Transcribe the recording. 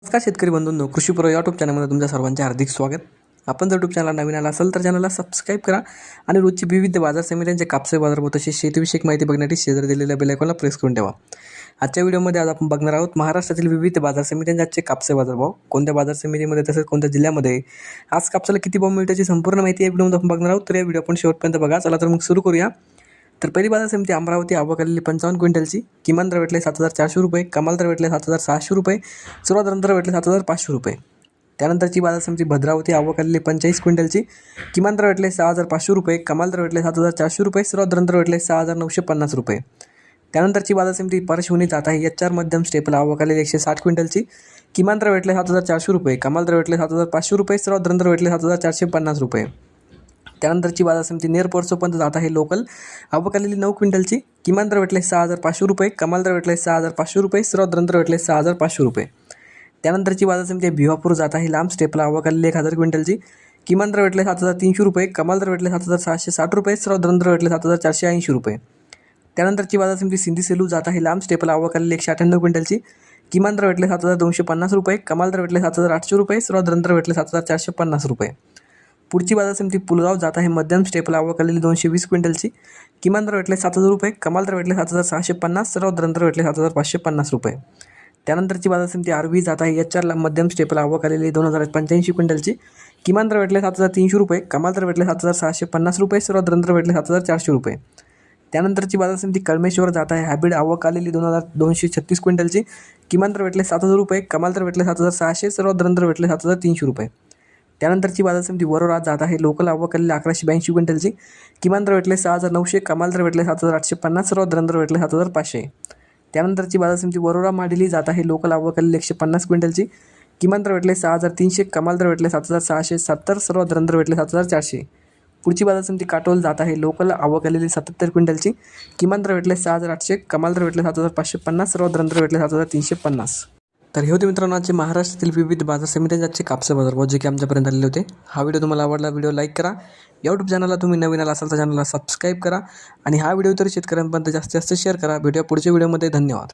नमस्कार शेतकरी बंधूंनो, कृषी प्रो यूट्यूब चॅनलमध्ये तुमच्या सर्वांचे हार्दिक स्वागत. आपण जर यूट्यूब चॅनल नवीन आला असेल तर चॅनलला सबस्क्राईब करा आणि रोजची विविध बाजार समित्यांचे कापसे बाजारभाव तसेच शेतीविषयक माहिती बघण्यासाठी शेजारी दिलेल्या बेल आयकॉनला प्रेस करून ठेवा. आजच्या व्हिडिओमध्ये आज आपण बघणार आहोत महाराष्ट्रातील विविध बाजार समित्यांचे आजचे कापसे बाजारभाव, कोणत्या बाजार समितीमध्ये तसेच कोणत्या जिल्ह्यामध्ये आज कापसाला किती भाव मिळतो याची संपूर्ण माहिती या व्हिडिओमध्ये आपण बघणार आहोत. तर या व्हिडिओ आपण शेवटपर्यंत बघा. चला तर मग सुरू करूया. तर पहिली बाजार समिती अमरावती, आवक आलेली 55 क्विंटलची. किमान दर भेटले 7,400 रुपये, कमाल दर भेटले 7,600 रुपये, सर्वात दर भेटले 7,500 रुपये. त्यानंतरची बाजार समिती भद्रावती, आवक आलेली 45 क्विंटलची. किमान दर भेटले 6,500 रुपये, कमाल दर भेटले 7,400 रुपये, सर्वात दर भेटले 6,950 रुपये. त्यानंतरची बाजार समिती परशिवनी जात आहे HR मध्यम स्टेपला, आवक आलेली 160 क्विंटलची. किमान दर भेटले 7,400 रुपये, कमाल दर भेटले 7,500 रुपये, सर्वात दर भेटले 7,450 रुपये. त्यानंतरची बाजार समिती नेरपोर्सोपर्यंत जात आहे लोकल, आवक आलेली 9 क्विंटलची. किमान दर भेटले 6,500 रुपये, कमाल दर भेटले 6,500 रुपये, सर्वात दर भेटले 6,500 रुपये. त्यानंतरची बाजार समिती भिवापूर जात आहे लांब स्टेपला, आवक आलेली 1,000 क्विंटलची. किमान दर भेटले 7,300 रुपये, कमाल दर भेटले 7,660 रुपये, सर्वात दर भेटले 7,480 रुपये. त्यानंतरची बाजार समिती सिंधी सेलू जात आहे लांब स्टेपला, आवक आलेली 198 क्विंटलची. किमान दर भेटले 7,250 रुपये, कमाल दर भेटले 7,800 रुपये, सर्वात दर भेटले 7,450 रुपये. पुढची बाजार समिती पुलगाव जात आहे मध्यम स्टेपला, आवक आलेली 220 क्विंटलची. किमान दर भेटले 7,000 रुपये, कमाल दर भेटले 7,650, सर्वात दर भेटले 7,550 रुपये. त्यानंतरची बाजार समिती आरवी जात आहे HR मध्यम स्टेपला, आवक आलेली 2,085 क्विंटलची. किमान दर भेटले 7,300 रुपये, कमाल दर भेटले 7,650 रुपये, सर्वात दर भेटले 7,400 रुपये. त्यानंतरची बाजार समिती कळमेश्वर जात आहे हायब्रिड, आवक आलेली 2,236 क्विंटलची. किमान दर भेटले 7,000 रुपये, कमाल दर भेटले 7,600, सर्वात दर भेटले 7,300 रुपये. त्यानंतरची बाजार समिती वरोरा जात आहे लोकल, आवक आलेली 1,182 क्विंटलची. किमान दर भेटले 6,900, कमाल दर भेटले 7,850, सर्वात दर भेटले 7,500. त्यानंतरची बाजार समिती वरोरा माडिली जात आहे लोकल, आवक आलेली 150 क्विंटलची. किमान दर भेटले 6,300, कमाल दर भेटले 7,670, सर्वात दर भेटले 7,400. पुढची बाजार समिती काटोल जात आहे लोकल, आवक आलेली 77 क्विंटलची. किमान दर भेटले 6,800, कमाल दर भेटले 7,550, सर्वात दर भेटले 7,350. तर हे होते मित्रांनो आजचे महाराष्ट्रातील विविध बाजार समित्यांचे आजचे कापसे बाजारभाव जे की आमच्यापर्यंत आलेले होते. हा व्हिडिओ तुम्हाला आवडला, व्हिडिओ लाईक करा. यूट्यूब चॅनलला तुम्ही नवीन आला असाल तर चॅनलला सबस्क्राईब करा आणि हा व्हिडिओ तर शेतकऱ्यांपर्यंत जास्तीत जास्त शेअर करा. भेटूया पुढच्या व्हिडिओमध्ये. धन्यवाद.